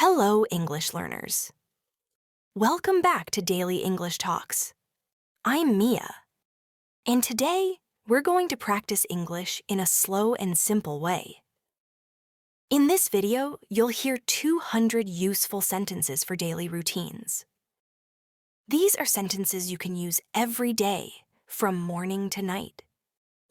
Hello, English learners. Welcome back to Daily English Talks. I'm Mia, and today we're going to practice English in a slow and simple way. In this video, you'll hear 200 useful sentences for daily routines. These are sentences you can use every day, from morning to night.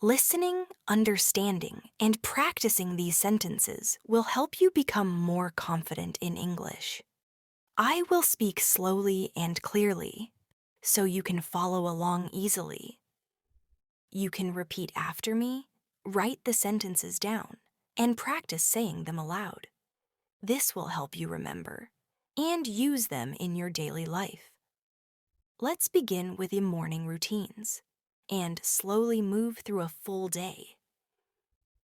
Listening, understanding, and practicing these sentences will help you become more confident in English. I will speak slowly and clearly, so you can follow along easily. You can repeat after me, write the sentences down, and practice saying them aloud. This will help you remember and use them in your daily life. Let's begin with your morning routines and slowly move through a full day.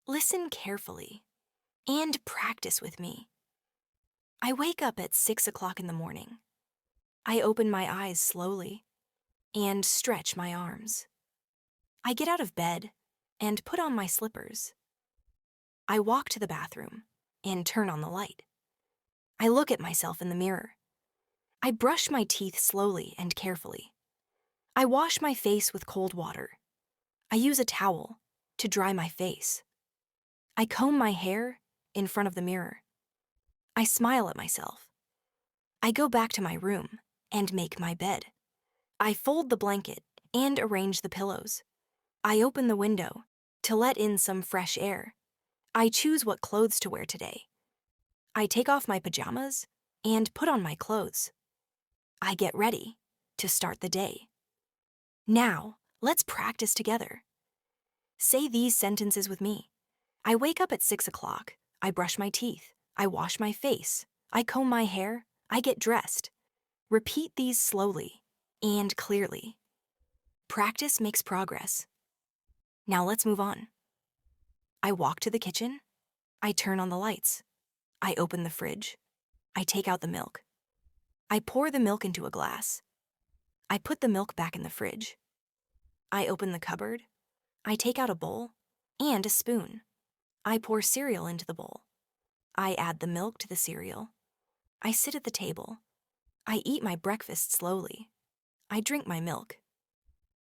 Listen carefully and practice with me. I wake up at 6 o'clock in the morning. I open my eyes slowly and stretch my arms. I get out of bed and put on my slippers. I walk to the bathroom and turn on the light. I look at myself in the mirror. I brush my teeth slowly and carefully. I wash my face with cold water. I use a towel to dry my face. I comb my hair in front of the mirror. I smile at myself. I go back to my room and make my bed. I fold the blanket and arrange the pillows. I open the window to let in some fresh air. I choose what clothes to wear today. I take off my pajamas and put on my clothes. I get ready to start the day. Now, let's practice together. Say these sentences with me. I wake up at 6 o'clock. I brush my teeth. I wash my face. I comb my hair. I get dressed. Repeat these slowly and clearly. Practice makes progress. Now let's move on. I walk to the kitchen. I turn on the lights. I open the fridge. I take out the milk. I pour the milk into a glass. I put the milk back in the fridge. I open the cupboard. I take out a bowl and a spoon. I pour cereal into the bowl. I add the milk to the cereal. I sit at the table. I eat my breakfast slowly. I drink my milk.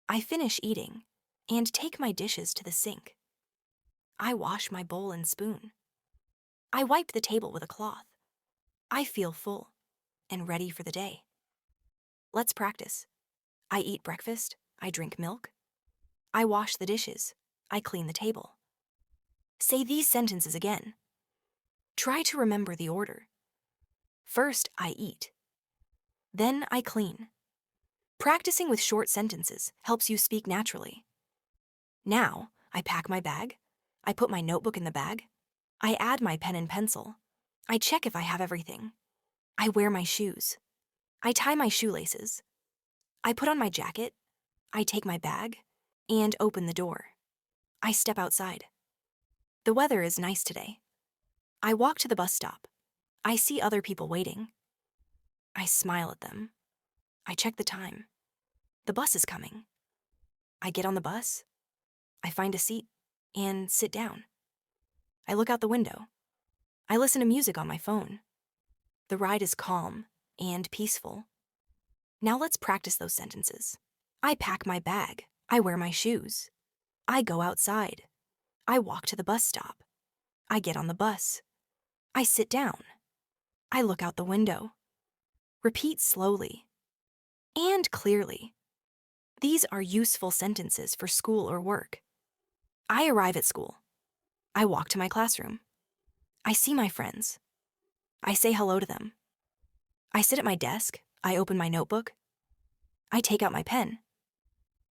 I finish eating and take my dishes to the sink. I wash my bowl and spoon. I wipe the table with a cloth. I feel full and ready for the day. Let's practice. I eat breakfast. I drink milk. I wash the dishes. I clean the table. Say these sentences again. Try to remember the order. First, I eat. Then I clean. Practicing with short sentences helps you speak naturally. Now, I pack my bag. I put my notebook in the bag. I add my pen and pencil. I check if I have everything. I wear my shoes. I tie my shoelaces. I put on my jacket. I take my bag and open the door. I step outside. The weather is nice today. I walk to the bus stop. I see other people waiting. I smile at them. I check the time. The bus is coming. I get on the bus. I find a seat and sit down. I look out the window. I listen to music on my phone. The ride is calm and peaceful. Now let's practice those sentences. I pack my bag. I wear my shoes. I go outside. I walk to the bus stop. I get on the bus. I sit down. I look out the window. Repeat slowly and clearly. These are useful sentences for school or work. I arrive at school. I walk to my classroom. I see my friends. I say hello to them. I sit at my desk. I open my notebook. I take out my pen.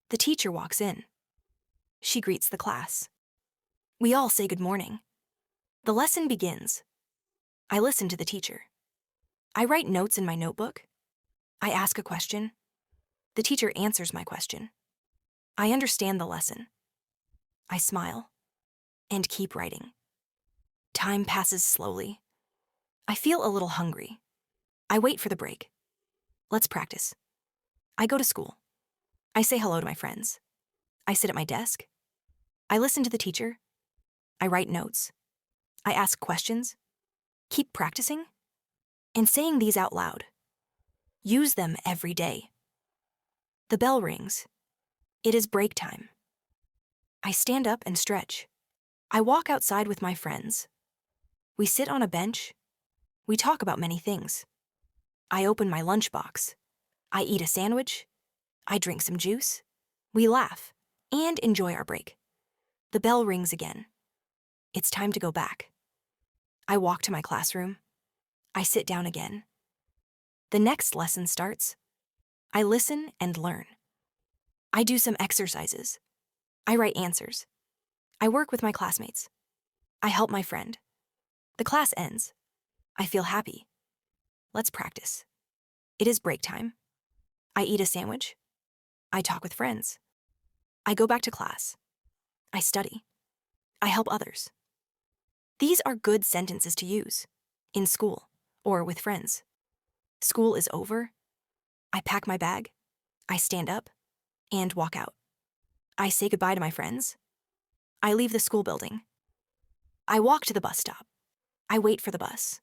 The teacher walks in. She greets the class. We all say good morning. The lesson begins. I listen to the teacher. I write notes in my notebook. I ask a question. The teacher answers my question. I understand the lesson. I smile and keep writing. Time passes slowly. I feel a little hungry. I wait for the break. Let's practice. I go to school. I say hello to my friends. I sit at my desk. I listen to the teacher. I write notes. I ask questions. Keep practicing. and saying these out loud. Use them every day. The bell rings. It is break time. I stand up and stretch. I walk outside with my friends. We sit on a bench. We talk about many things. I open my lunchbox. I eat a sandwich. I drink some juice. We laugh and enjoy our break. The bell rings again. It's time to go back. I walk to my classroom. I sit down again. The next lesson starts. I listen and learn. I do some exercises. I write answers. I work with my classmates. I help my friend. The class ends. I feel happy. Let's practice. It is break time. I eat a sandwich. I talk with friends. I go back to class. I study. I help others. These are good sentences to use in school or with friends. School is over. I pack my bag. I stand up and walk out. I say goodbye to my friends. I leave the school building. I walk to the bus stop. I wait for the bus.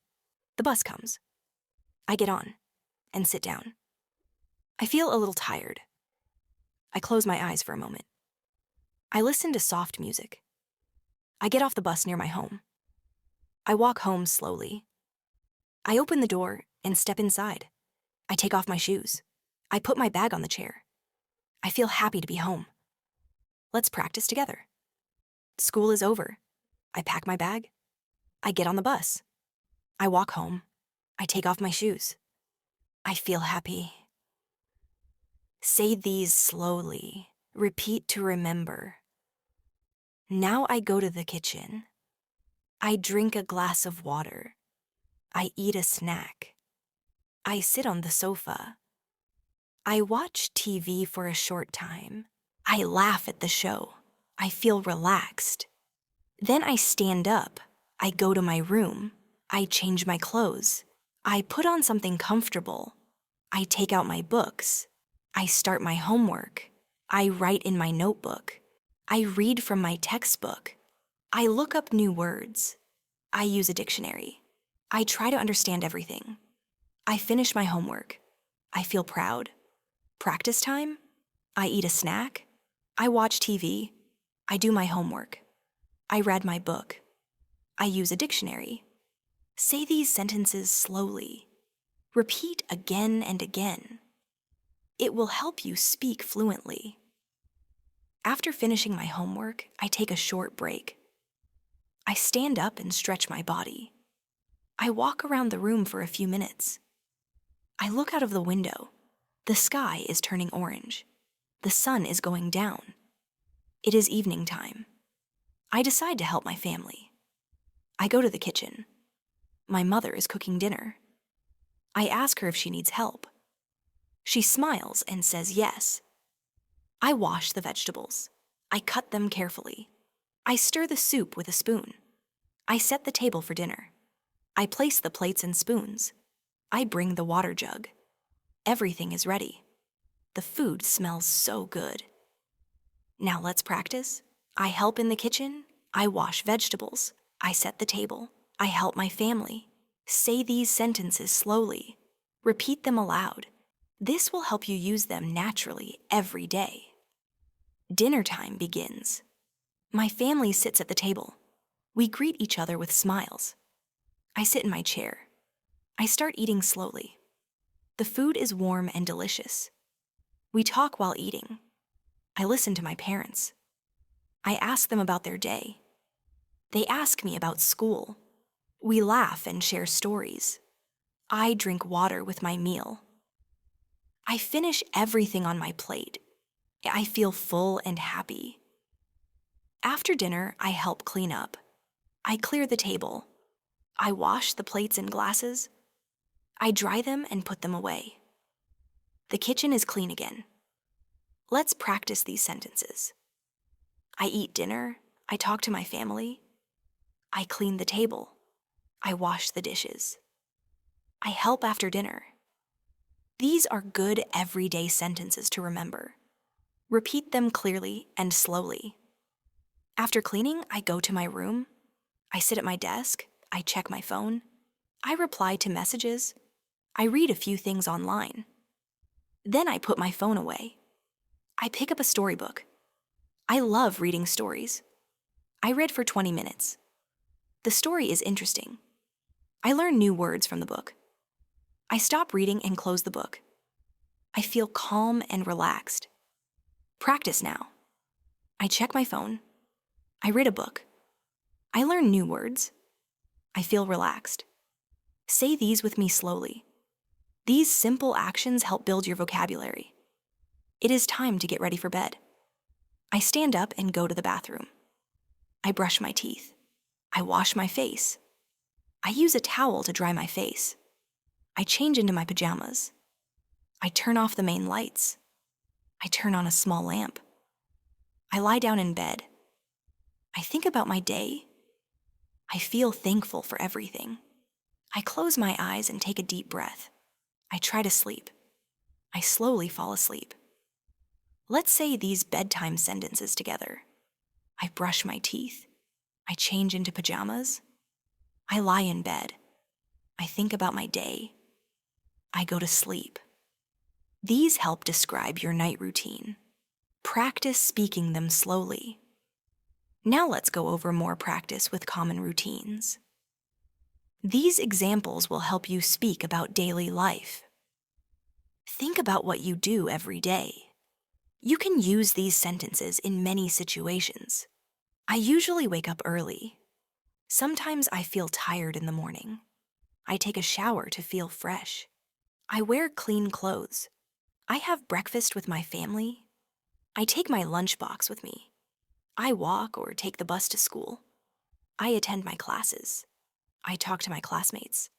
The bus comes. I get on and sit down. I feel a little tired. I close my eyes for a moment. I listen to soft music. I get off the bus near my home. I walk home slowly. I open the door and step inside. I take off my shoes. I put my bag on the chair. I feel happy to be home. Let's practice together. School is over. I pack my bag. I get on the bus. I walk home. I take off my shoes. I feel happy. Say these slowly. Repeat to remember. Now I go to the kitchen. I drink a glass of water. I eat a snack. I sit on the sofa. I watch TV for a short time. I laugh at the show. I feel relaxed. Then I stand up. I go to my room. I change my clothes. I put on something comfortable. I take out my books. I start my homework. I write in my notebook. I read from my textbook. I look up new words. I use a dictionary. I try to understand everything. I finish my homework. I feel proud. Practice time. I eat a snack. I watch TV. I do my homework. I read my book. I use a dictionary. Say these sentences slowly. Repeat again and again. It will help you speak fluently. After finishing my homework, I take a short break. I stand up and stretch my body. I walk around the room for a few minutes. I look out of the window. The sky is turning orange. The sun is going down. It is evening time. I decide to help my family. I go to the kitchen. My mother is cooking dinner. I ask her if she needs help. She smiles and says yes. I wash the vegetables. I cut them carefully. I stir the soup with a spoon. I set the table for dinner. I place the plates and spoons. I bring the water jug. Everything is ready. The food smells so good. Now let's practice. I help in the kitchen. I wash vegetables. I set the table. I help my family. Say these sentences slowly. Repeat them aloud. This will help you use them naturally every day. Dinner time begins. My family sits at the table. We greet each other with smiles. I sit in my chair. I start eating slowly. The food is warm and delicious. We talk while eating. I listen to my parents. I ask them about their day. They ask me about school. We laugh and share stories. I drink water with my meal. I finish everything on my plate. I feel full and happy. After dinner, I help clean up. I clear the table. I wash the plates and glasses. I dry them and put them away. The kitchen is clean again. Let's practice these sentences. I eat dinner. I talk to my family. I clean the table. I wash the dishes. I help after dinner. These are good everyday sentences to remember. Repeat them clearly and slowly. After cleaning, I go to my room. I sit at my desk. I check my phone. I reply to messages. I read a few things online. Then I put my phone away. I pick up a storybook. I love reading stories. I read for 20 minutes. The story is interesting. I learn new words from the book. I stop reading and close the book. I feel calm and relaxed. Practice now. I check my phone. I read a book. I learn new words. I feel relaxed. Say these with me slowly. These simple actions help build your vocabulary. It is time to get ready for bed. I stand up and go to the bathroom. I brush my teeth. I wash my face. I use a towel to dry my face. I change into my pajamas. I turn off the main lights. I turn on a small lamp. I lie down in bed. I think about my day. I feel thankful for everything. I close my eyes and take a deep breath. I try to sleep. I slowly fall asleep. Let's say these bedtime sentences together. I brush my teeth. I change into pajamas. I lie in bed. I think about my day. I go to sleep. These help describe your night routine. Practice speaking them slowly. Now let's go over more practice with common routines. These examples will help you speak about daily life. Think about what you do every day. You can use these sentences in many situations. I usually wake up early. Sometimes I feel tired in the morning. I take a shower to feel fresh. I wear clean clothes. I have breakfast with my family. I take my lunchbox with me. I walk or take the bus to school. I attend my classes. I talk to my classmates.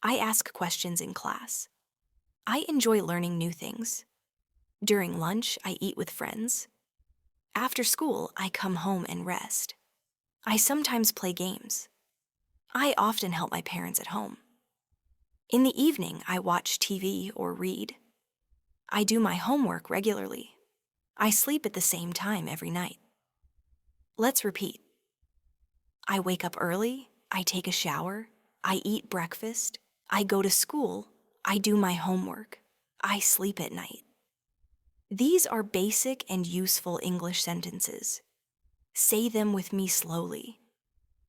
I ask questions in class. I enjoy learning new things. During lunch, I eat with friends. After school, I come home and rest. I sometimes play games. I often help my parents at home. In the evening, I watch TV or read. I do my homework regularly. I sleep at the same time every night. Let's repeat. I wake up early. I take a shower. I eat breakfast. I go to school. I do my homework. I sleep at night. These are basic and useful English sentences. Say them with me slowly.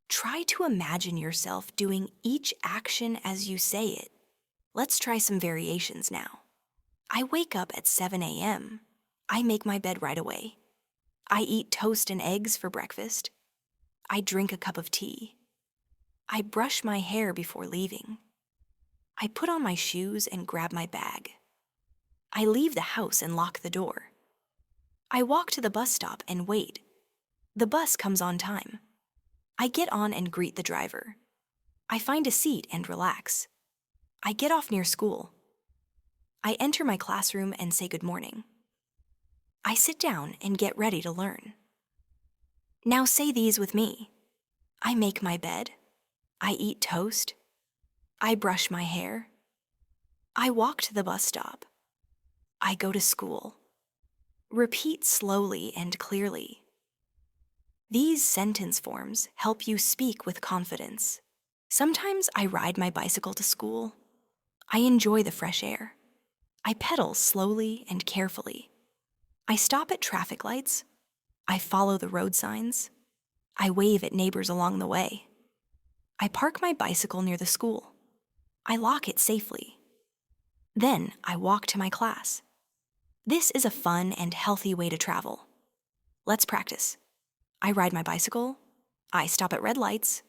Try to imagine yourself doing each action as you say it. Let's try some variations now. I wake up at 7 a.m. I make my bed right away. I eat toast and eggs for breakfast. I drink a cup of tea. I brush my hair before leaving. I put on my shoes and grab my bag. I leave the house and lock the door. I walk to the bus stop and wait. The bus comes on time. I get on and greet the driver. I find a seat and relax. I get off near school. I enter my classroom and say good morning. I sit down and get ready to learn. Now say these with me. I make my bed. I eat toast. I brush my hair. I walk to the bus stop. I go to school. Repeat slowly and clearly. These sentence forms help you speak with confidence. Sometimes I ride my bicycle to school. I enjoy the fresh air. I pedal slowly and carefully. I stop at traffic lights. I follow the road signs. I wave at neighbors along the way. I park my bicycle near the school. I lock it safely. Then I walk to my class. This is a fun and healthy way to travel. Let's practice. I ride my bicycle. I stop at red lights.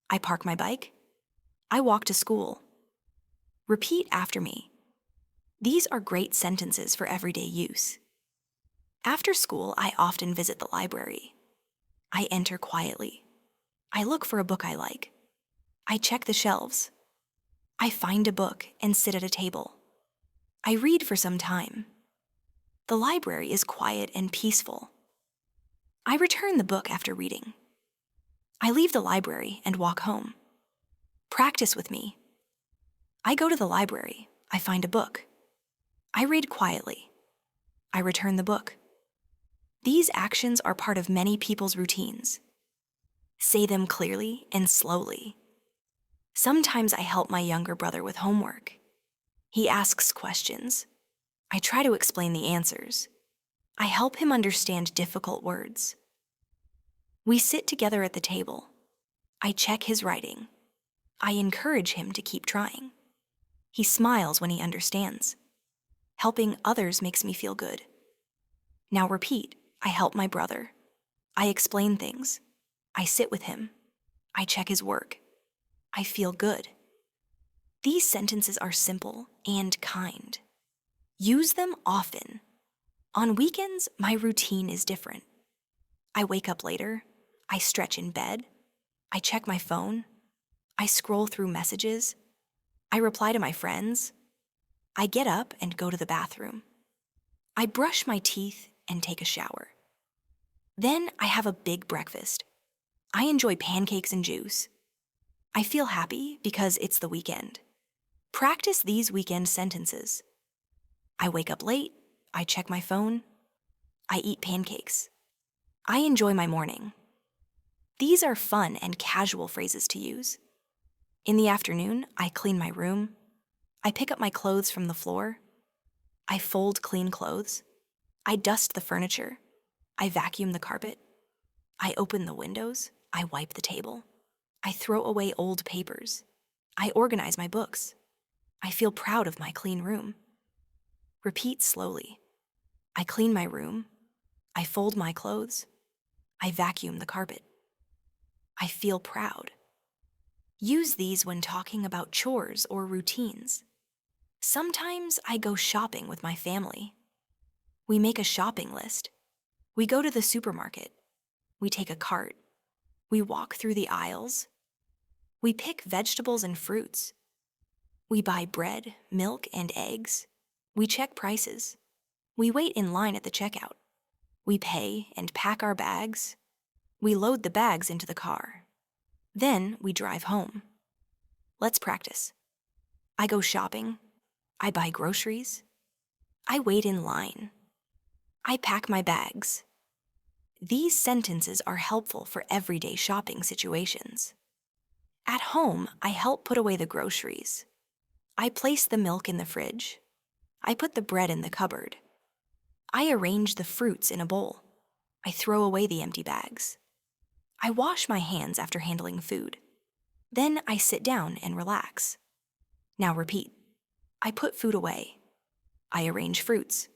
I park my bike. I walk to school. Repeat after me. These are great sentences for everyday use. After school, I often visit the library. I enter quietly. I look for a book I like. I check the shelves. I find a book and sit at a table. I read for some time. The library is quiet and peaceful. I return the book after reading. I leave the library and walk home. Practice with me. I go to the library. I find a book. I read quietly. I return the book. These actions are part of many people's routines. Say them clearly and slowly. Sometimes I help my younger brother with homework. He asks questions. I try to explain the answers. I help him understand difficult words. We sit together at the table. I check his writing. I encourage him to keep trying. He smiles when he understands. Helping others makes me feel good. Now repeat. I help my brother. I explain things. I sit with him. I check his work. I feel good. These sentences are simple and kind. Use them often. On weekends, my routine is different. I wake up later. I stretch in bed. I check my phone. I scroll through messages. I reply to my friends. I get up and go to the bathroom. I brush my teeth and take a shower. Then I have a big breakfast. I enjoy pancakes and juice. I feel happy because it's the weekend. Practice these weekend sentences. I wake up late. I check my phone. I eat pancakes. I enjoy my morning. These are fun and casual phrases to use. In the afternoon, I clean my room. I pick up my clothes from the floor. I fold clean clothes. I dust the furniture. I vacuum the carpet. I open the windows. I wipe the table. I throw away old papers. I organize my books. I feel proud of my clean room. Repeat slowly. I clean my room. I fold my clothes. I vacuum the carpet. I feel proud. Use these when talking about chores or routines. Sometimes I go shopping with my family. We make a shopping list. We go to the supermarket. We take a cart. We walk through the aisles. We pick vegetables and fruits. We buy bread, milk, and eggs. We check prices. We wait in line at the checkout. We pay and pack our bags. We load the bags into the car. Then we drive home. Let's practice. I go shopping. I buy groceries. I wait in line. I pack my bags. These sentences are helpful for everyday shopping situations. At home, I help put away the groceries. I place the milk in the fridge. I put the bread in the cupboard. I arrange the fruits in a bowl. I throw away the empty bags. I wash my hands after handling food. Then I sit down and relax. Now repeat. I put food away. I arrange fruits.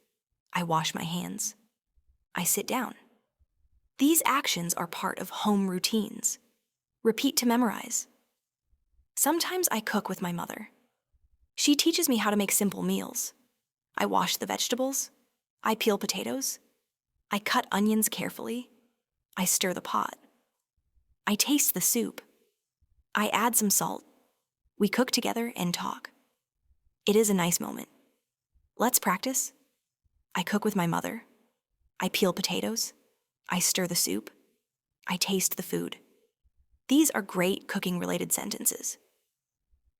I wash my hands. I sit down. These actions are part of home routines. Repeat to memorize. Sometimes I cook with my mother. She teaches me how to make simple meals. I wash the vegetables. I peel potatoes. I cut onions carefully. I stir the pot. I taste the soup. I add some salt. We cook together and talk. It is a nice moment. Let's practice. I cook with my mother. I peel potatoes. I stir the soup. I taste the food. These are great cooking-related sentences.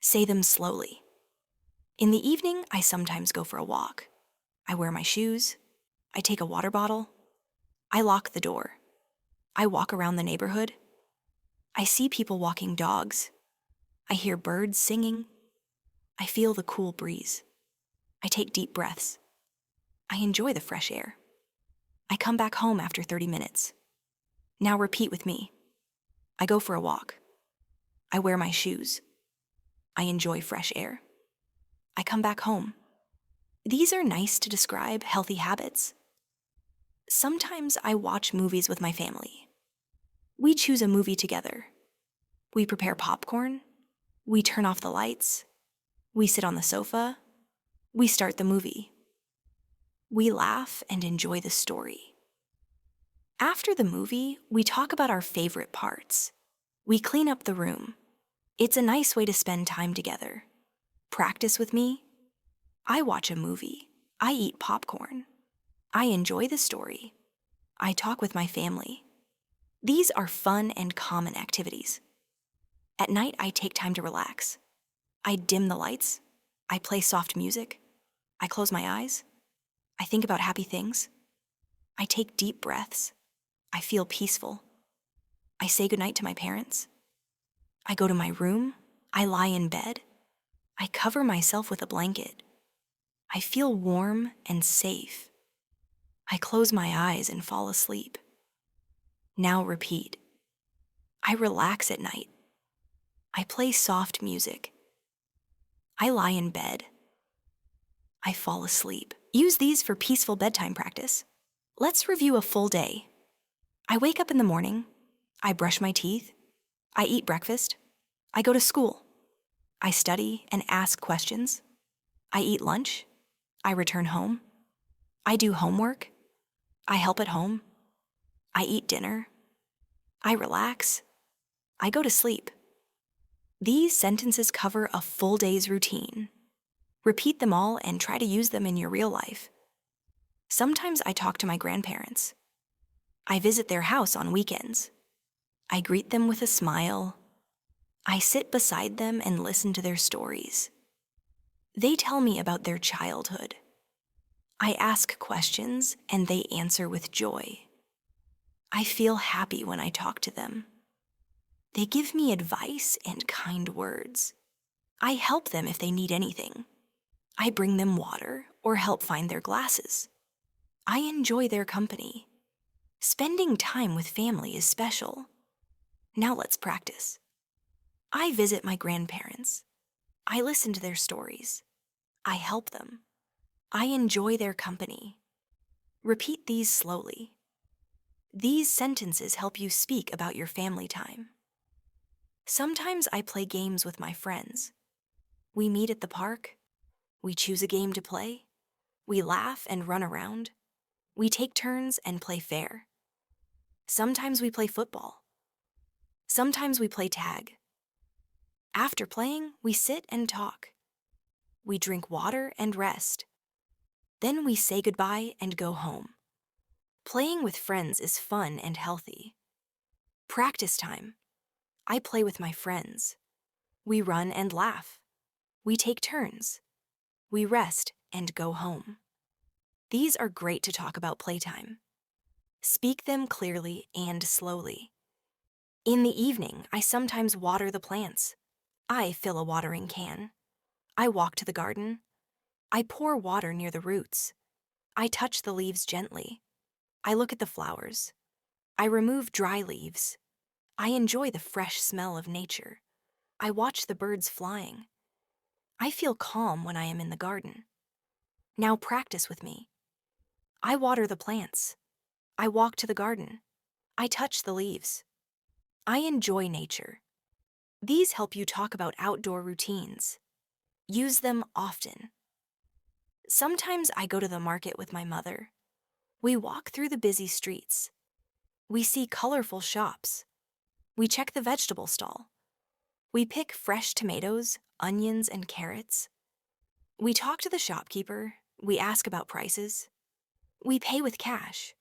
Say them slowly. In the evening, I sometimes go for a walk. I wear my shoes. I take a water bottle. I lock the door. I walk around the neighborhood. I see people walking dogs. I hear birds singing. I feel the cool breeze. I take deep breaths. I enjoy the fresh air. I come back home after 30 minutes. Now repeat with me. I go for a walk. I wear my shoes. I enjoy fresh air. I come back home. These are nice to describe healthy habits. Sometimes I watch movies with my family. We choose a movie together. We prepare popcorn. We turn off the lights. We sit on the sofa. We start the movie. We laugh and enjoy the story. After the movie, we talk about our favorite parts. We clean up the room. It's a nice way to spend time together. Practice with me. I watch a movie. I eat popcorn. I enjoy the story. I talk with my family. These are fun and common activities. At night, I take time to relax. I dim the lights. I play soft music. I close my eyes. I think about happy things. I take deep breaths. I feel peaceful. I say goodnight to my parents. I go to my room. I lie in bed. I cover myself with a blanket. I feel warm and safe. I close my eyes and fall asleep. Now repeat. I relax at night. I play soft music. I lie in bed. I fall asleep. Use these for peaceful bedtime practice. Let's review a full day. I wake up in the morning. I brush my teeth. I eat breakfast. I go to school. I study and ask questions. I eat lunch. I return home. I do homework. I help at home. I eat dinner. I relax. I go to sleep. These sentences cover a full day's routine. Repeat them all and try to use them in your real life. Sometimes I talk to my grandparents. I visit their house on weekends. I greet them with a smile. I sit beside them and listen to their stories. They tell me about their childhood. I ask questions and they answer with joy. I feel happy when I talk to them. They give me advice and kind words. I help them if they need anything. I bring them water or help find their glasses. I enjoy their company. Spending time with family is special. Now let's practice. I visit my grandparents. I listen to their stories. I help them. I enjoy their company. Repeat these slowly. These sentences help you speak about your family time. Sometimes I play games with my friends. We meet at the park. We choose a game to play. We laugh and run around. We take turns and play fair. Sometimes we play football. Sometimes we play tag. After playing, we sit and talk. We drink water and rest. Then we say goodbye and go home. Playing with friends is fun and healthy. Practice time. I play with my friends. We run and laugh. We take turns. We rest and go home. These are great to talk about playtime. Speak them clearly and slowly. In the evening, I sometimes water the plants. I fill a watering can. I walk to the garden. I pour water near the roots. I touch the leaves gently. I look at the flowers. I remove dry leaves. I enjoy the fresh smell of nature. I watch the birds flying. I feel calm when I am in the garden. Now practice with me. I water the plants. I walk to the garden. I touch the leaves. I enjoy nature. These help you talk about outdoor routines. Use them often. Sometimes I go to the market with my mother. We walk through the busy streets. We see colorful shops. We check the vegetable stall. We pick fresh tomatoes, onions, and carrots. We talk to the shopkeeper. We ask about prices. We pay with cash.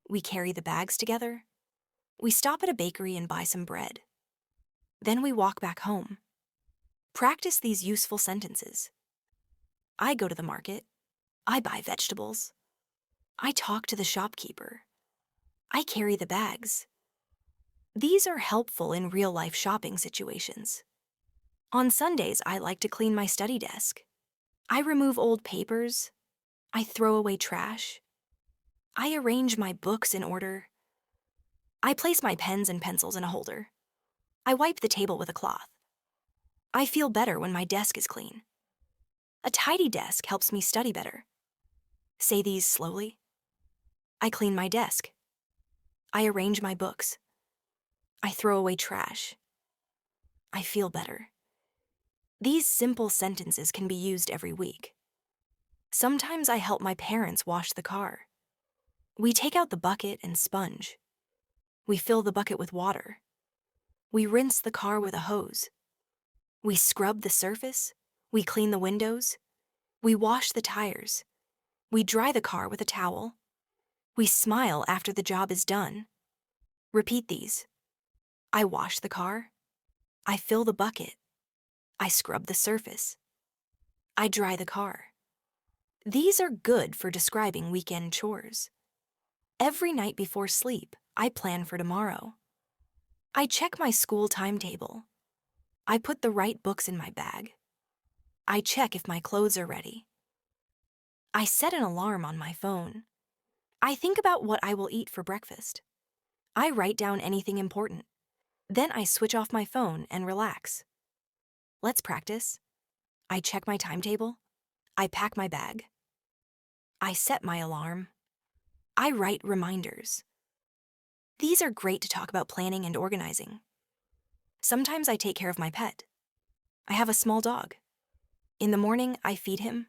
We carry the bags together. We stop at a bakery and buy some bread. Then we walk back home. Practice these useful sentences. I go to the market. I buy vegetables. I talk to the shopkeeper. I carry the bags. These are helpful in real-life shopping situations. On Sundays, I like to clean my study desk. I remove old papers. I throw away trash. I arrange my books in order. I place my pens and pencils in a holder. I wipe the table with a cloth. I feel better when my desk is clean. A tidy desk helps me study better. Say these slowly. I clean my desk. I arrange my books. I throw away trash. I feel better. These simple sentences can be used every week. Sometimes I help my parents wash the car. We take out the bucket and sponge. We fill the bucket with water. We rinse the car with a hose. We scrub the surface. We clean the windows. We wash the tires. We dry the car with a towel. We smile after the job is done. Repeat these. I wash the car. I fill the bucket. I scrub the surface. I dry the car. These are good for describing weekend chores. Every night before sleep, I plan for tomorrow. I check my school timetable. I put the right books in my bag. I check if my clothes are ready. I set an alarm on my phone. I think about what I will eat for breakfast. I write down anything important. Then I switch off my phone and relax. Let's practice. I check my timetable. I pack my bag. I set my alarm. I write reminders. These are great to talk about planning and organizing. Sometimes I take care of my pet. I have a small dog. In the morning, I feed him.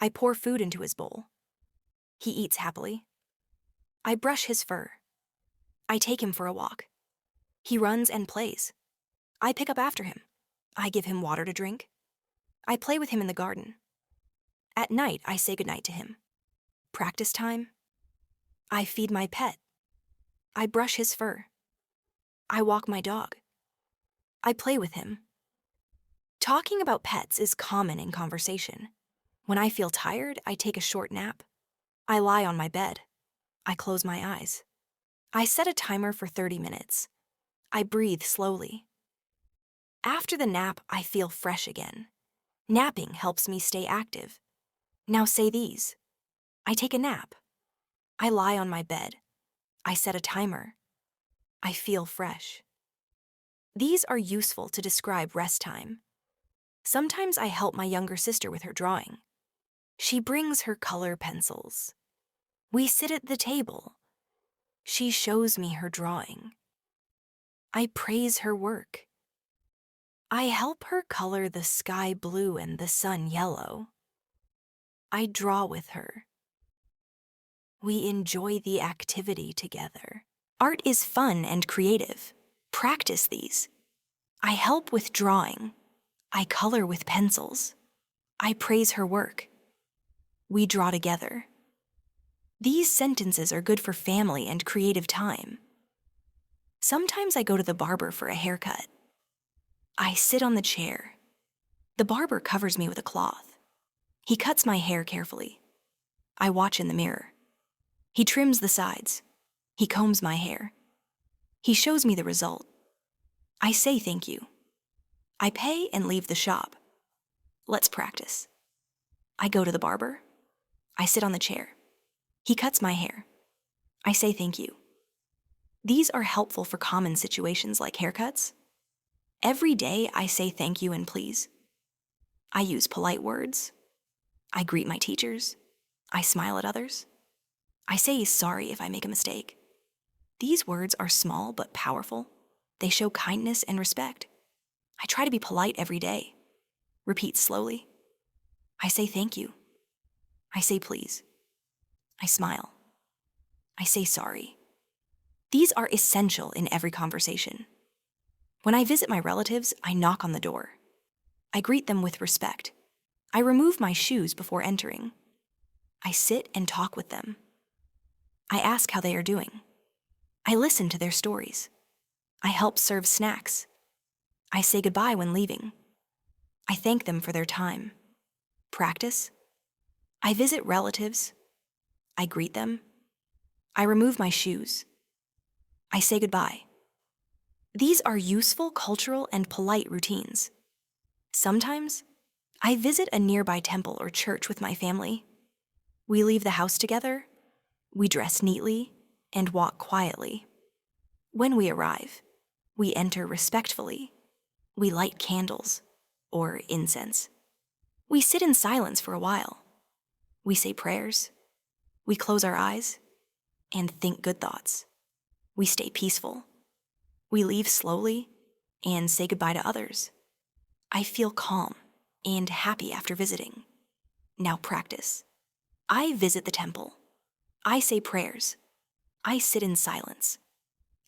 I pour food into his bowl. He eats happily. I brush his fur. I take him for a walk. He runs and plays. I pick up after him. I give him water to drink. I play with him in the garden. At night, I say goodnight to him. Practice time. I feed my pet. I brush his fur. I walk my dog. I play with him. Talking about pets is common in conversation. When I feel tired, I take a short nap. I lie on my bed. I close my eyes. I set a timer for 30 minutes. I breathe slowly. After the nap, I feel fresh again. Napping helps me stay active. Now say these. I take a nap. I lie on my bed. I set a timer. I feel fresh. These are useful to describe rest time. Sometimes I help my younger sister with her drawing. She brings her color pencils. We sit at the table. She shows me her drawing. I praise her work. I help her color the sky blue and the sun yellow. I draw with her. We enjoy the activity together. Art is fun and creative. Practice these. I help with drawing. I color with pencils. I praise her work. We draw together. These sentences are good for family and creative time. Sometimes I go to the barber for a haircut. I sit on the chair. The barber covers me with a cloth. He cuts my hair carefully. I watch in the mirror. He trims the sides. He combs my hair. He shows me the result. I say thank you. I pay and leave the shop. Let's practice. I go to the barber. I sit on the chair. He cuts my hair. I say thank you. These are helpful for common situations like haircuts. Every day I say thank you and please. I use polite words. I greet my teachers. I smile at others. I say sorry if I make a mistake. These words are small but powerful. They show kindness and respect. I try to be polite every day. Repeat slowly. I say thank you. I say please. I smile. I say sorry. These are essential in every conversation. When I visit my relatives, I knock on the door. I greet them with respect. I remove my shoes before entering. I sit and talk with them. I ask how they are doing. I listen to their stories. I help serve snacks. I say goodbye when leaving. I thank them for their time. Practice. I visit relatives. I greet them. I remove my shoes. I say goodbye. These are useful cultural and polite routines. Sometimes, I visit a nearby temple or church with my family. We leave the house together, we dress neatly, and walk quietly. When we arrive, we enter respectfully. We light candles, or incense. We sit in silence for a while. We say prayers. We close our eyes and think good thoughts. We stay peaceful. We leave slowly and say goodbye to others. I feel calm and happy after visiting. Now practice. I visit the temple. I say prayers. I sit in silence.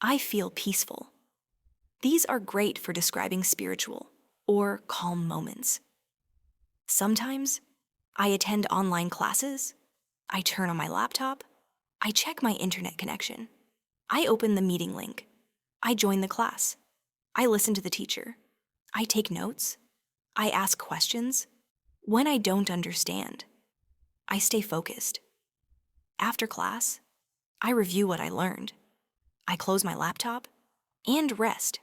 I feel peaceful. These are great for describing spiritual or calm moments. Sometimes, I attend online classes. I turn on my laptop. I check my internet connection. I open the meeting link. I join the class. I listen to the teacher. I take notes. I ask questions. When I don't understand, I stay focused. After class, I review what I learned. I close my laptop and rest.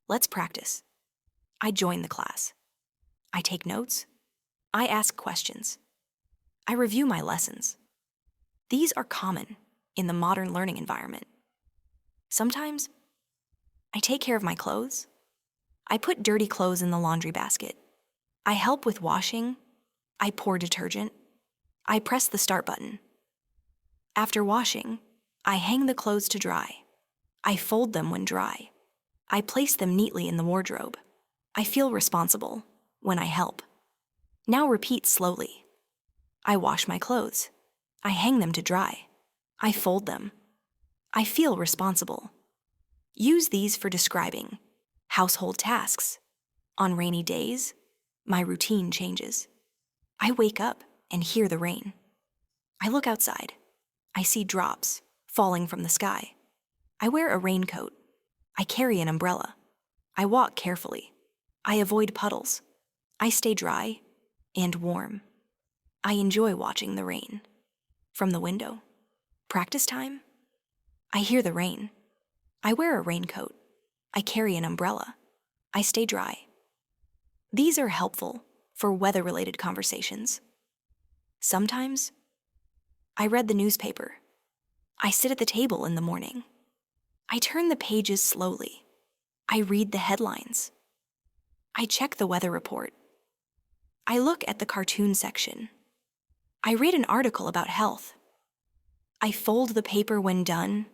Let's practice. I join the class. I take notes. I ask questions. I review my lessons. These are common in the modern learning environment. Sometimes I take care of my clothes. I put dirty clothes in the laundry basket. I help with washing. I pour detergent. I press the start button. After washing, I hang the clothes to dry. I fold them when dry. I place them neatly in the wardrobe. I feel responsible when I help. Now repeat slowly. I wash my clothes. I hang them to dry. I fold them. I feel responsible. Use these for describing household tasks. On rainy days, my routine changes. I wake up and hear the rain. I look outside. I see drops falling from the sky. I wear a raincoat. I carry an umbrella. I walk carefully. I avoid puddles. I stay dry and warm. I enjoy watching the rain from the window. Practice time. I hear the rain. I wear a raincoat. I carry an umbrella. I stay dry. These are helpful for weather-related conversations. Sometimes I read the newspaper. I sit at the table in the morning. I turn the pages slowly. I read the headlines. I check the weather report. I look at the cartoon section. I read an article about health. I fold the paper when done.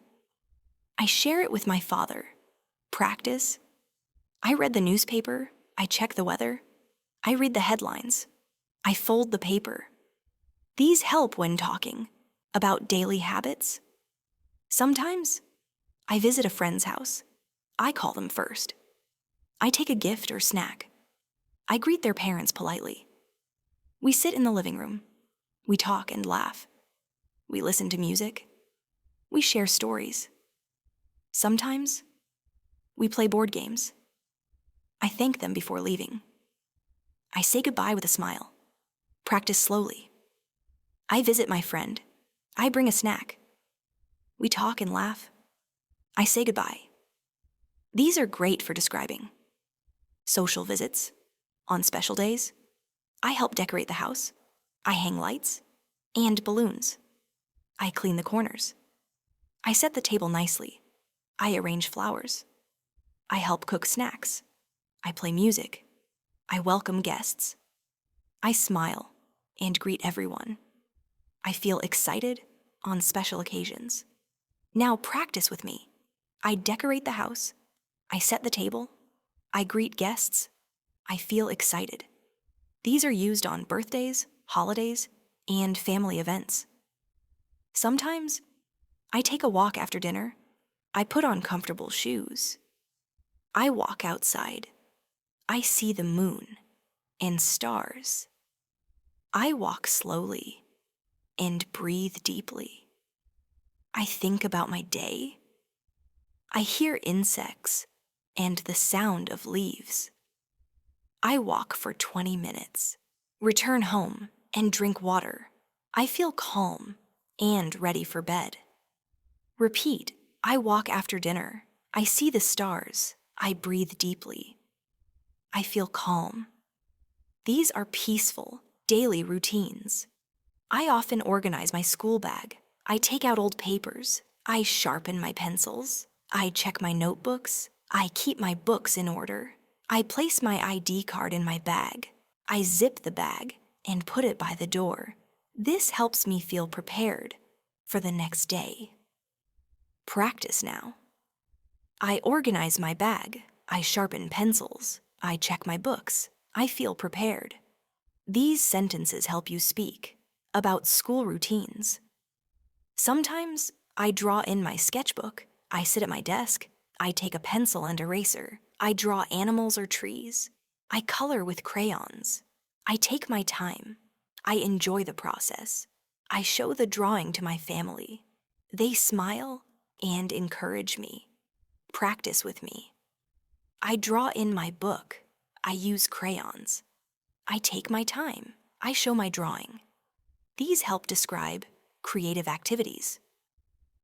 I share it with my father. Practice. I read the newspaper. I check the weather. I read the headlines. I fold the paper. These help when talking about daily habits. Sometimes I visit a friend's house. I call them first. I take a gift or snack. I greet their parents politely. We sit in the living room. We talk and laugh. We listen to music. We share stories. Sometimes we play board games. I thank them before leaving. I say goodbye with a smile. Practice slowly. I visit my friend. I bring a snack. We talk and laugh. I say goodbye. These are great for describing social visits. On special days, I help decorate the house. I hang lights and balloons. I clean the corners. I set the table nicely. I arrange flowers. I help cook snacks. I play music. I welcome guests. I smile and greet everyone. I feel excited on special occasions. Now practice with me. I decorate the house. I set the table. I greet guests. I feel excited. These are used on birthdays, holidays, and family events. Sometimes I take a walk after dinner. I put on comfortable shoes. I walk outside. I see the moon and stars. I walk slowly and breathe deeply. I think about my day. I hear insects and the sound of leaves. I walk for 20 minutes, return home, and drink water. I feel calm and ready for bed. Repeat, I walk after dinner. I see the stars. I breathe deeply. I feel calm. These are peaceful, daily routines. I often organize my school bag. I take out old papers. I sharpen my pencils. I check my notebooks. I keep my books in order. I place my ID card in my bag. I zip the bag and put it by the door. This helps me feel prepared for the next day. Practice now. I organize my bag. I sharpen pencils. I check my books. I feel prepared. These sentences help you speak about school routines. Sometimes I draw in my sketchbook. I sit at my desk. I take a pencil and eraser. I draw animals or trees. I color with crayons. I take my time. I enjoy the process. I show the drawing to my family. They smile and encourage me. Practice with me. I draw in my book. I use crayons. I take my time. I show my drawing. These help describe creative activities.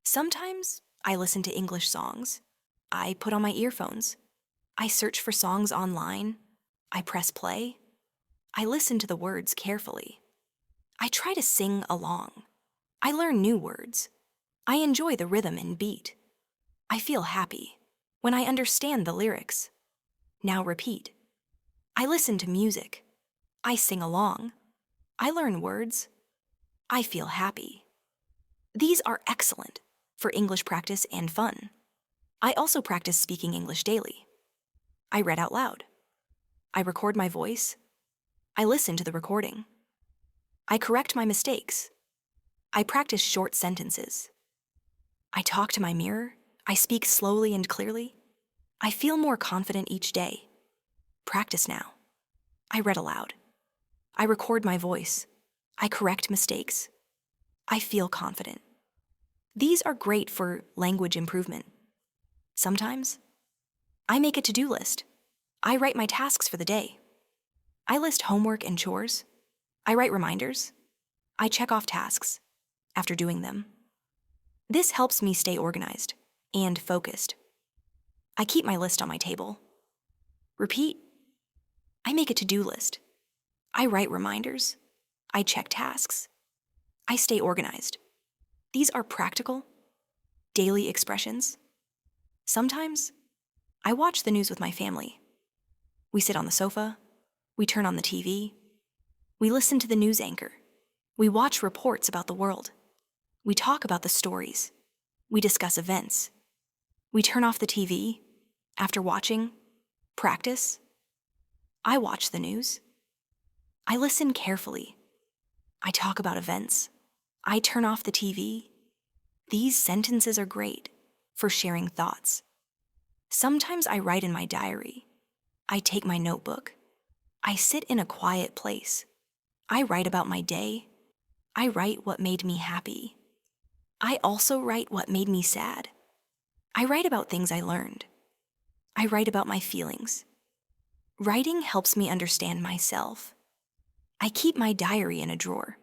Sometimes I listen to English songs. I put on my earphones. I search for songs online. I press play. I listen to the words carefully. I try to sing along. I learn new words. I enjoy the rhythm and beat. I feel happy when I understand the lyrics. Now repeat. I listen to music. I sing along. I learn words. I feel happy. These are excellent for English practice and fun. I also practice speaking English daily. I read out loud. I record my voice. I listen to the recording. I correct my mistakes. I practice short sentences. I talk to my mirror. I speak slowly and clearly. I feel more confident each day. Practice now. I read aloud. I record my voice. I correct mistakes. I feel confident. These are great for language improvement. Sometimes, I make a to-do list. I write my tasks for the day. I list homework and chores. I write reminders. I check off tasks after doing them. This helps me stay organized and focused. I keep my list on my table. Repeat. I make a to-do list. I write reminders. I check tasks. I stay organized. These are practical, daily expressions. Sometimes, I watch the news with my family. We sit on the sofa. We turn on the TV. We listen to the news anchor. We watch reports about the world. We talk about the stories. We discuss events. We turn off the TV. After watching, practice. I watch the news. I listen carefully. I talk about events. I turn off the TV. These sentences are great for sharing thoughts. Sometimes I write in my diary. I take my notebook. I sit in a quiet place. I write about my day. I write what made me happy. I also write what made me sad. I write about things I learned. I write about my feelings. Writing helps me understand myself. I keep my diary in a drawer.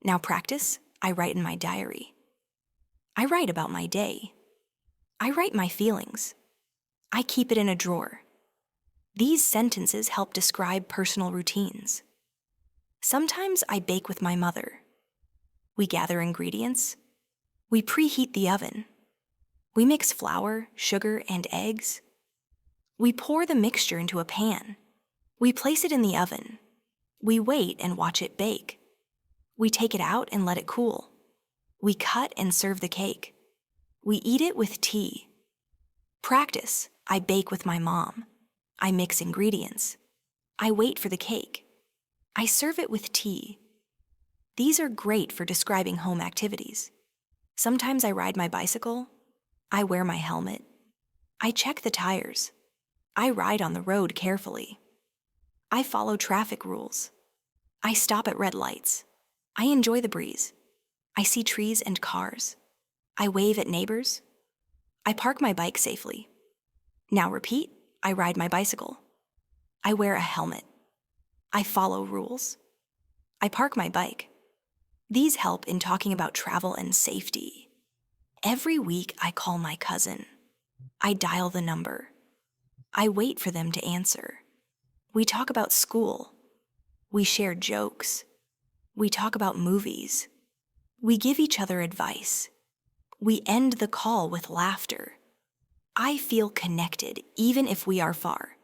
Now practice, I write in my diary. I write about my day. I write my feelings. I keep it in a drawer. These sentences help describe personal routines. Sometimes I bake with my mother. We gather ingredients. We preheat the oven. We mix flour, sugar, and eggs. We pour the mixture into a pan. We place it in the oven. We wait and watch it bake. We take it out and let it cool. We cut and serve the cake. We eat it with tea. Practice, I bake with my mom. I mix ingredients. I wait for the cake. I serve it with tea. These are great for describing home activities. Sometimes I ride my bicycle. I wear my helmet. I check the tires. I ride on the road carefully. I follow traffic rules. I stop at red lights. I enjoy the breeze. I see trees and cars. I wave at neighbors. I park my bike safely. Now repeat, I ride my bicycle. I wear a helmet. I follow rules. I park my bike. These help in talking about travel and safety. Every week I call my cousin. I dial the number. I wait for them to answer. We talk about school. We share jokes. We talk about movies. We give each other advice. We end the call with laughter. I feel connected even if we are far.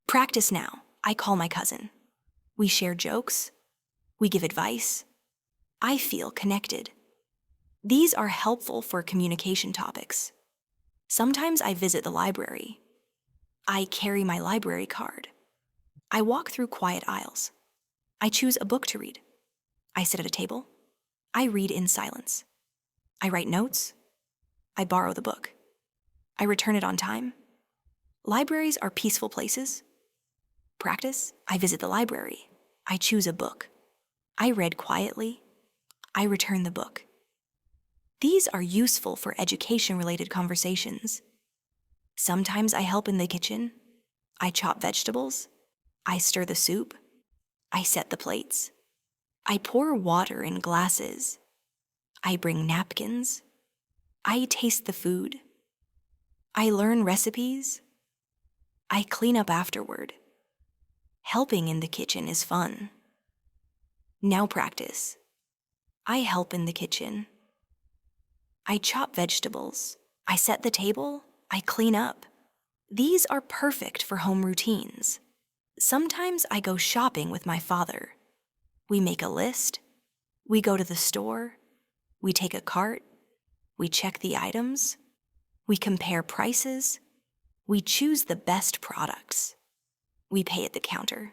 Practice now. I call my cousin. We share jokes. We give advice. I feel connected. These are helpful for communication topics. Sometimes I visit the library. I carry my library card. I walk through quiet aisles. I choose a book to read. I sit at a table. I read in silence. I write notes. I borrow the book. I return it on time. Libraries are peaceful places. Practice, I visit the library. I choose a book. I read quietly. I return the book. These are useful for education-related conversations. Sometimes I help in the kitchen. I chop vegetables. I stir the soup. I set the plates. I pour water in glasses. I bring napkins. I taste the food. I learn recipes. I clean up afterward. Helping in the kitchen is fun. Now practice. I help in the kitchen. I chop vegetables. I set the table. I clean up. These are perfect for home routines. Sometimes I go shopping with my father. We make a list. We go to the store. We take a cart. We check the items. We compare prices. We choose the best products. We pay at the counter.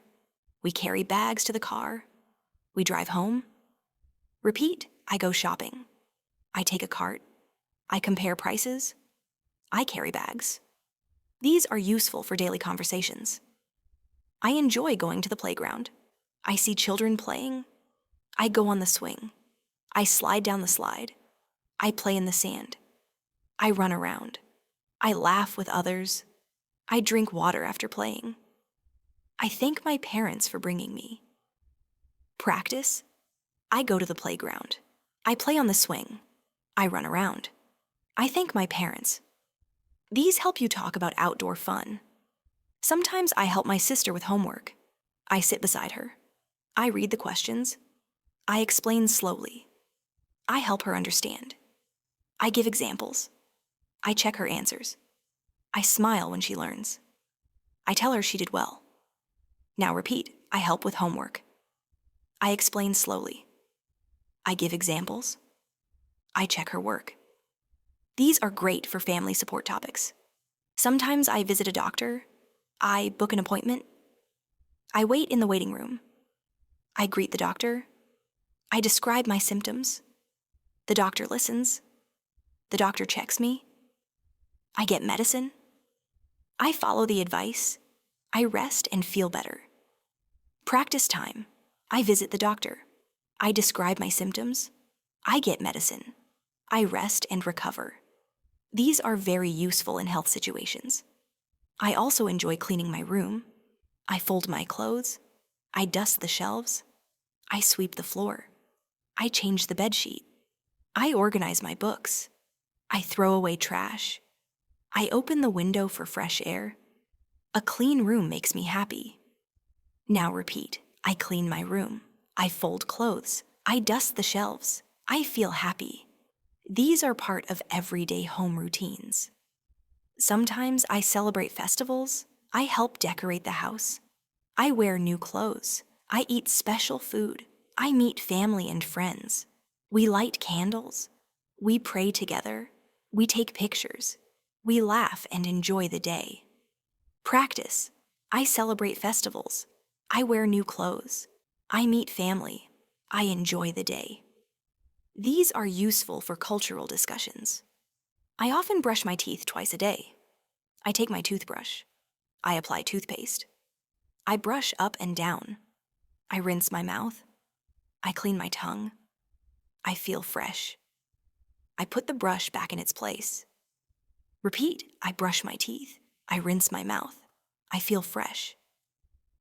We carry bags to the car. We drive home. Repeat, I go shopping. I take a cart. I compare prices. I carry bags. These are useful for daily conversations. I enjoy going to the playground. I see children playing. I go on the swing. I slide down the slide. I play in the sand. I run around. I laugh with others. I drink water after playing. I thank my parents for bringing me. Practice. I go to the playground. I play on the swing. I run around. I thank my parents. These help you talk about outdoor fun. Sometimes I help my sister with homework. I sit beside her. I read the questions. I explain slowly. I help her understand. I give examples. I check her answers. I smile when she learns. I tell her she did well. Now repeat, I help with homework. I explain slowly. I give examples. I check her work. These are great for family support topics. Sometimes I visit a doctor. I book an appointment. I wait in the waiting room. I greet the doctor. I describe my symptoms. The doctor listens. The doctor checks me. I get medicine. I follow the advice. I rest and feel better. Practice time. I visit the doctor. I describe my symptoms. I get medicine. I rest and recover. These are very useful in health situations. I also enjoy cleaning my room. I fold my clothes. I dust the shelves. I sweep the floor. I change the bedsheet. I organize my books. I throw away trash. I open the window for fresh air. A clean room makes me happy. Now repeat. I clean my room. I fold clothes. I dust the shelves. I feel happy. These are part of everyday home routines. Sometimes I celebrate festivals. I help decorate the house. I wear new clothes. I eat special food. I meet family and friends. We light candles. We pray together. We take pictures. We laugh and enjoy the day. Practice. I celebrate festivals. I wear new clothes. I meet family. I enjoy the day. These are useful for cultural discussions. I often brush my teeth twice a day. I take my toothbrush. I apply toothpaste. I brush up and down. I rinse my mouth. I clean my tongue. I feel fresh. I put the brush back in its place. Repeat, I brush my teeth. I rinse my mouth. I feel fresh.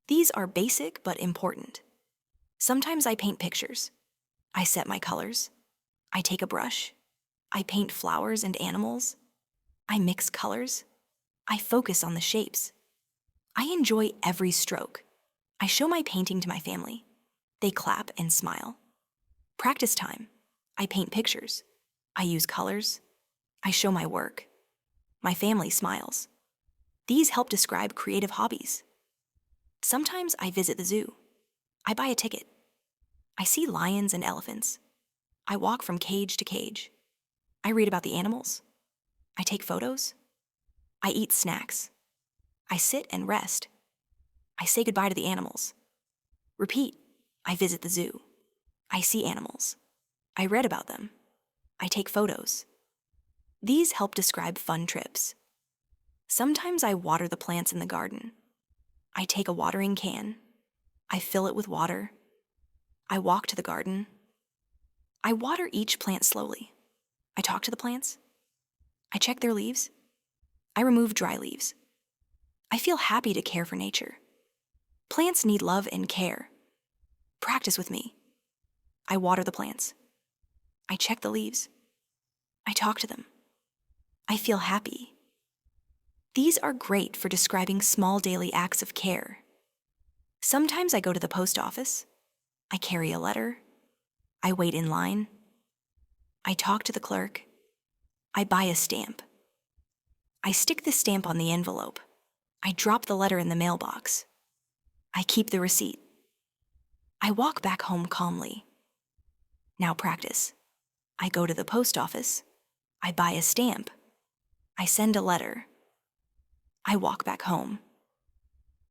These are basic but important. Sometimes I paint pictures. I set my colors. I take a brush. I paint flowers and animals. I mix colors. I focus on the shapes. I enjoy every stroke. I show my painting to my family. They clap and smile. Practice time. I paint pictures. I use colors. I show my work. My family smiles. These help describe creative hobbies. Sometimes I visit the zoo. I buy a ticket. I see lions and elephants. I walk from cage to cage. I read about the animals. I take photos. I eat snacks. I sit and rest. I say goodbye to the animals. Repeat, I visit the zoo. I see animals. I read about them. I take photos. These help describe fun trips. Sometimes I water the plants in the garden. I take a watering can. I fill it with water. I walk to the garden. I water each plant slowly. I talk to the plants. I check their leaves. I remove dry leaves. I feel happy to care for nature. Plants need love and care. Practice with me. I water the plants. I check the leaves. I talk to them. I feel happy. These are great for describing small daily acts of care. Sometimes I go to the post office. I carry a letter. I wait in line. I talk to the clerk. I buy a stamp. I stick the stamp on the envelope. I drop the letter in the mailbox. I keep the receipt. I walk back home calmly. Now practice. I go to the post office. I buy a stamp. I send a letter. I walk back home.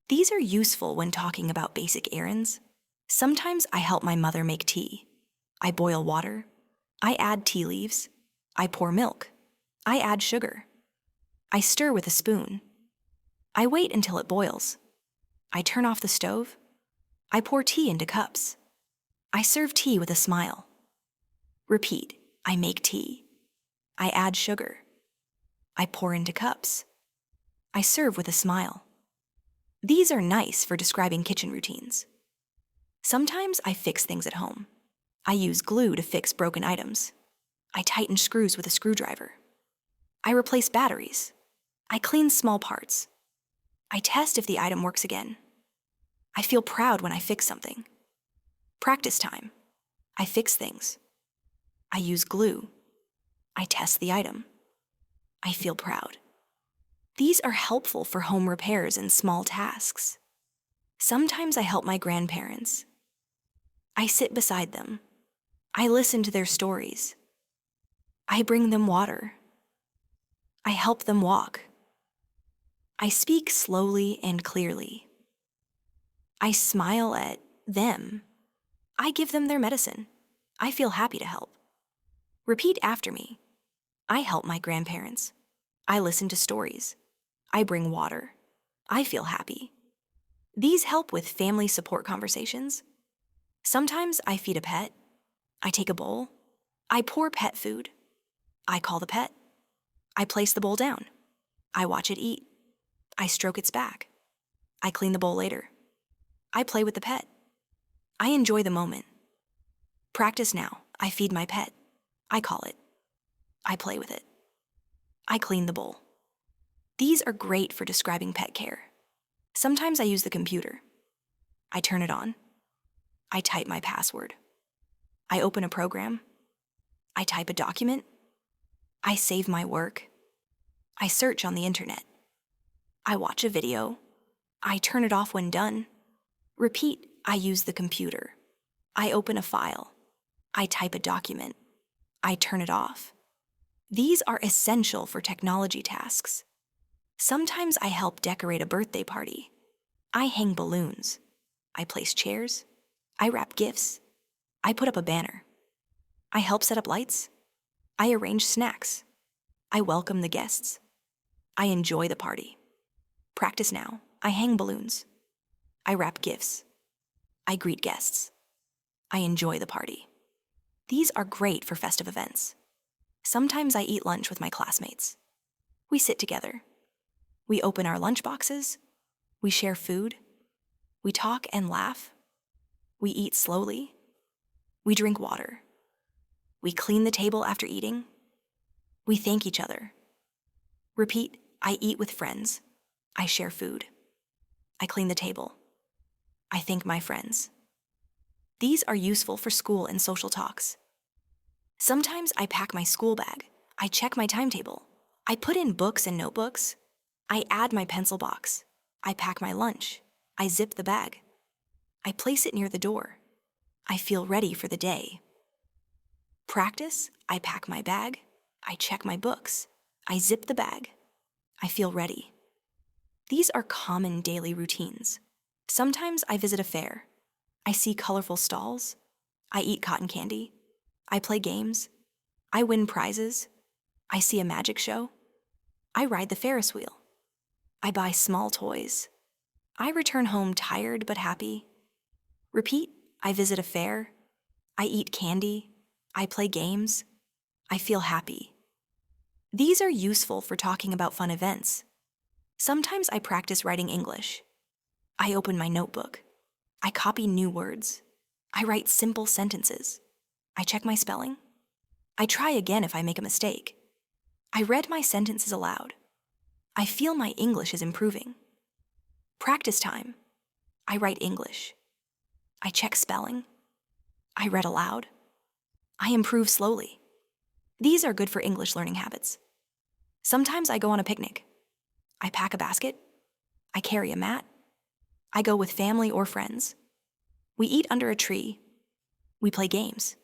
These are useful when talking about basic errands. Sometimes I help my mother make tea. I boil water. I add tea leaves. I pour milk. I add sugar. I stir with a spoon. I wait until it boils. I turn off the stove. I pour tea into cups. I serve tea with a smile. Repeat. I make tea. I add sugar. I pour into cups. I serve with a smile. These are nice for describing kitchen routines. Sometimes I fix things at home. I use glue to fix broken items. I tighten screws with a screwdriver. I replace batteries. I clean small parts. I test if the item works again. I feel proud when I fix something. Practice time. I fix things. I use glue. I test the item. I feel proud. These are helpful for home repairs and small tasks. Sometimes I help my grandparents. I sit beside them. I listen to their stories. I bring them water. I help them walk. I speak slowly and clearly. I smile at them. I give them their medicine. I feel happy to help. Repeat after me. I help my grandparents. I listen to stories. I bring water. I feel happy. These help with family support conversations. Sometimes I feed a pet. I take a bowl. I pour pet food. I call the pet. I place the bowl down. I watch it eat. I stroke its back. I clean the bowl later. I play with the pet. I enjoy the moment. Practice now. I feed my pet. I call it. I play with it. I clean the bowl. These are great for describing pet care. Sometimes I use the computer. I turn it on. I type my password. I open a program. I type a document. I save my work. I search on the internet. I watch a video. I turn it off when done. Repeat. I use the computer. I open a file. I type a document. I turn it off. These are essential for technology tasks. Sometimes I help decorate a birthday party. I hang balloons. I place chairs. I wrap gifts. I put up a banner. I help set up lights. I arrange snacks. I welcome the guests. I enjoy the party. Practice now. I hang balloons. I wrap gifts. I greet guests. I enjoy the party. These are great for festive events. Sometimes I eat lunch with my classmates. We sit together. We open our lunch boxes. We share food. We talk and laugh. We eat slowly. We drink water. We clean the table after eating. We thank each other. Repeat. I eat with friends. I share food. I clean the table. I thank my friends. These are useful for school and social talks. Sometimes I pack my school bag. I check my timetable. I put in books and notebooks. I add my pencil box. I pack my lunch. I zip the bag. I place it near the door. I feel ready for the day. Practice. I pack my bag. I check my books. I zip the bag. I feel ready. These are common daily routines. Sometimes I visit a fair. I see colorful stalls. I eat cotton candy. I play games. I win prizes. I see a magic show. I ride the Ferris wheel. I buy small toys. I return home tired but happy. Repeat. I visit a fair. I eat candy. I play games. I feel happy. These are useful for talking about fun events. Sometimes I practice writing English. I open my notebook. I copy new words. I write simple sentences. I check my spelling. I try again if I make a mistake. I read my sentences aloud. I feel my English is improving. Practice time. I write English. I check spelling. I read aloud. I improve slowly. These are good for English learning habits. Sometimes I go on a picnic. I pack a basket. I carry a mat. I go with family or friends. We eat under a tree. We play games.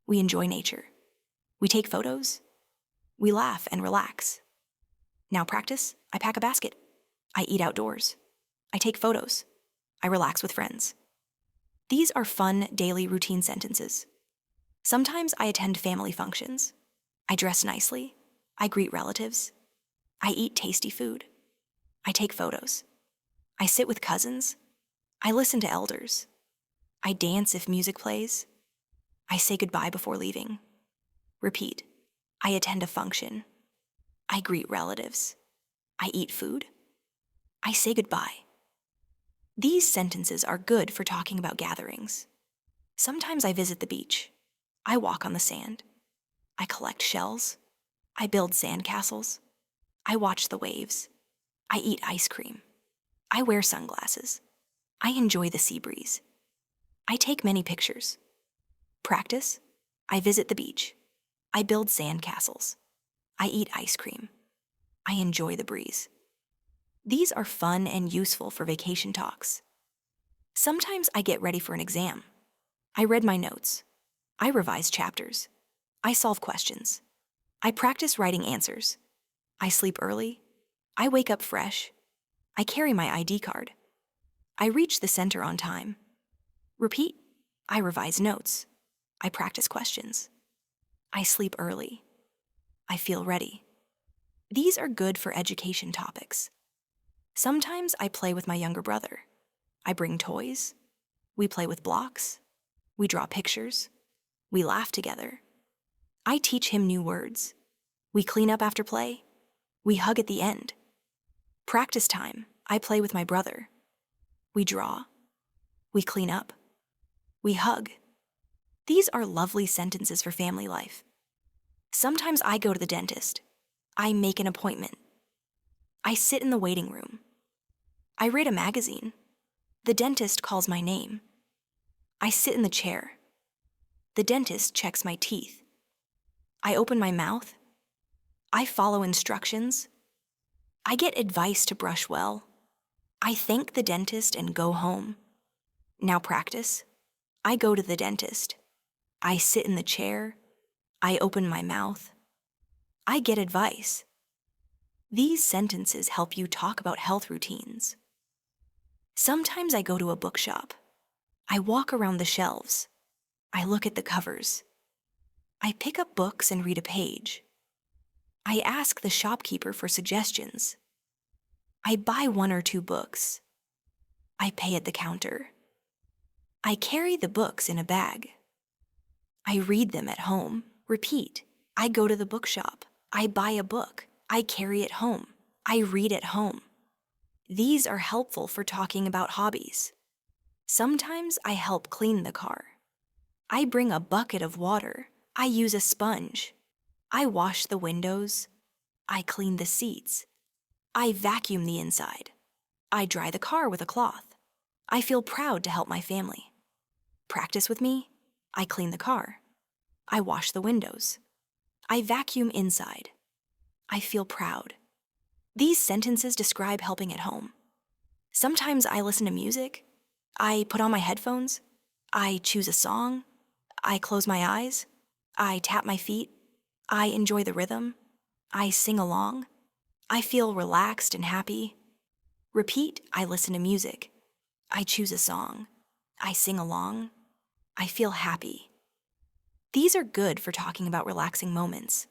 We enjoy nature. We take photos. We laugh and relax. Now practice, I pack a basket. I eat outdoors. I take photos. I relax with friends. These are fun daily routine sentences. Sometimes I attend family functions. I dress nicely. I greet relatives. I eat tasty food. I take photos. I sit with cousins. I listen to elders. I dance if music plays. I say goodbye before leaving. Repeat. I attend a function. I greet relatives. I eat food. I say goodbye. These sentences are good for talking about gatherings. Sometimes I visit the beach. I walk on the sand. I collect shells. I build sandcastles. I watch the waves. I eat ice cream. I wear sunglasses. I enjoy the sea breeze. I take many pictures. Practice. I visit the beach. I build sandcastles. I eat ice cream. I enjoy the breeze. These are fun and useful for vacation talks. Sometimes I get ready for an exam. I read my notes. I revise chapters. I solve questions. I practice writing answers. I sleep early. I wake up fresh. I carry my ID card. I reach the center on time. Repeat. I revise notes. I practice questions. I sleep early. I feel ready. These are good for education topics. Sometimes I play with my younger brother. I bring toys. We play with blocks. We draw pictures. We laugh together. I teach him new words. We clean up after play. We hug at the end. Practice time. I play with my brother. We draw. We clean up. We hug. These are lovely sentences for family life. Sometimes I go to the dentist. I make an appointment. I sit in the waiting room. I read a magazine. The dentist calls my name. I sit in the chair. The dentist checks my teeth. I open my mouth. I follow instructions. I get advice to brush well. I thank the dentist and go home. Now practice. I go to the dentist. I sit in the chair. I open my mouth. I get advice. These sentences help you talk about health routines. Sometimes I go to a bookshop. I walk around the shelves. I look at the covers. I pick up books and read a page. I ask the shopkeeper for suggestions. I buy 1 or 2 books. I pay at the counter. I carry the books in a bag. I read them at home. Repeat. I go to the bookshop. I buy a book. I carry it home. I read at home. These are helpful for talking about hobbies. Sometimes I help clean the car. I bring a bucket of water. I use a sponge. I wash the windows. I clean the seats. I vacuum the inside. I dry the car with a cloth. I feel proud to help my family. Practice with me. I clean the car. I wash the windows. I vacuum inside. I feel proud. These sentences describe helping at home. Sometimes I listen to music. I put on my headphones. I choose a song. I close my eyes. I tap my feet. I enjoy the rhythm. I sing along. I feel relaxed and happy. Repeat, I listen to music. I choose a song. I sing along. I feel happy. These are good for talking about relaxing moments.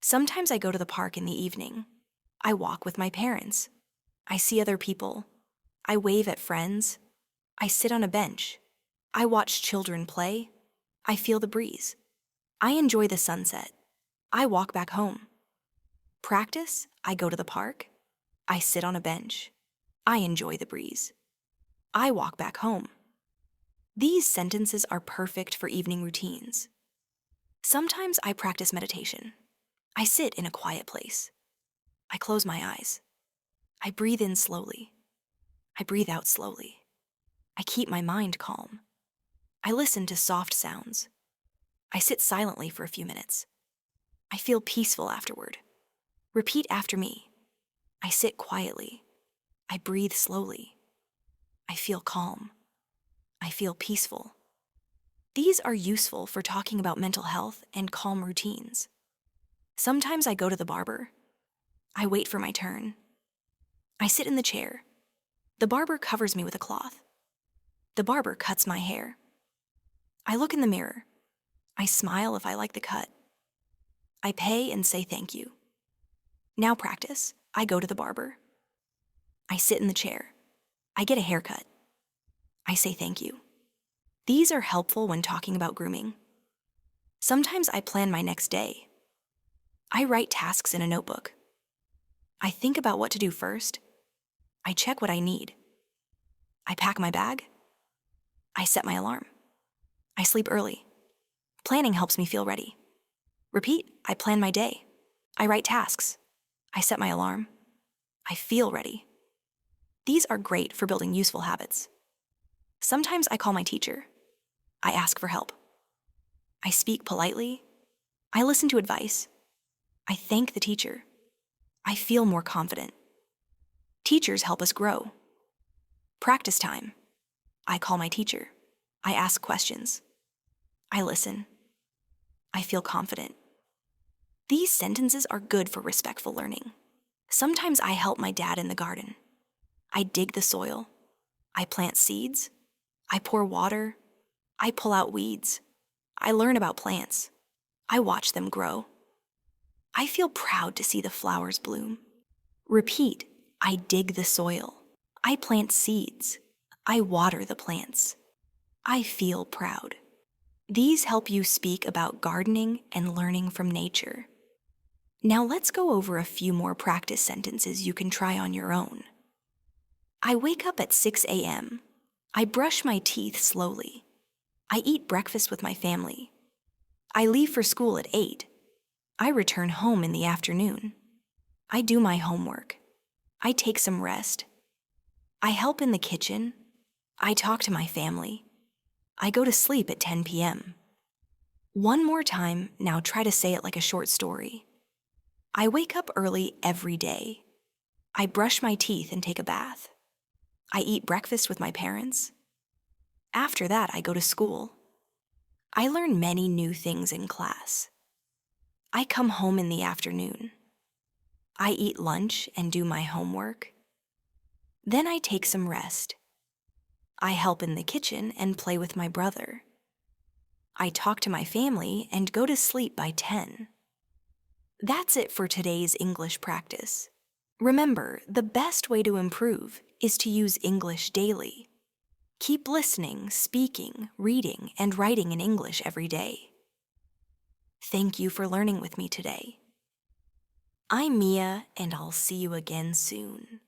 Sometimes I go to the park in the evening. I walk with my parents. I see other people. I wave at friends. I sit on a bench. I watch children play. I feel the breeze. I enjoy the sunset. I walk back home. Practice, I go to the park. I sit on a bench. I enjoy the breeze. I walk back home. These sentences are perfect for evening routines. Sometimes I practice meditation. I sit in a quiet place. I close my eyes. I breathe in slowly. I breathe out slowly. I keep my mind calm. I listen to soft sounds. I sit silently for a few minutes. I feel peaceful afterward. Repeat after me. I sit quietly. I breathe slowly. I feel calm. I feel peaceful. These are useful for talking about mental health and calm routines. Sometimes I go to the barber. I wait for my turn. I sit in the chair. The barber covers me with a cloth. The barber cuts my hair. I look in the mirror. I smile if I like the cut. I pay and say thank you. Now practice. I go to the barber. I sit in the chair. I get a haircut. I say thank you. These are helpful when talking about grooming. Sometimes I plan my next day. I write tasks in a notebook. I think about what to do first. I check what I need. I pack my bag. I set my alarm. I sleep early. Planning helps me feel ready. Repeat, I plan my day. I write tasks. I set my alarm. I feel ready. These are great for building useful habits. Sometimes I call my teacher. I ask for help. I speak politely. I listen to advice. I thank the teacher. I feel more confident. Teachers help us grow. Practice time. I call my teacher. I ask questions. I listen. I feel confident. These sentences are good for respectful learning. Sometimes I help my dad in the garden. I dig the soil. I plant seeds. I pour water. I pull out weeds. I learn about plants. I watch them grow. I feel proud to see the flowers bloom. Repeat, I dig the soil. I plant seeds. I water the plants. I feel proud. These help you speak about gardening and learning from nature. Now let's go over a few more practice sentences you can try on your own. I wake up at 6 a.m. I brush my teeth slowly. I eat breakfast with my family. I leave for school at 8. I return home in the afternoon. I do my homework. I take some rest. I help in the kitchen. I talk to my family. I go to sleep at 10 p.m. One more time, now try to say it like a short story. I wake up early every day. I brush my teeth and take a bath. I eat breakfast with my parents. After that, I go to school. I learn many new things in class. I come home in the afternoon. I eat lunch and do my homework. Then I take some rest. I help in the kitchen and play with my brother. I talk to my family and go to sleep by 10. That's it for today's English practice. Remember, the best way to improve is to use English daily. Keep listening, speaking, reading, and writing in English every day. Thank you for learning with me today. I'm Mia, and I'll see you again soon.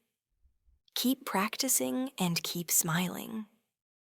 Keep practicing and keep smiling.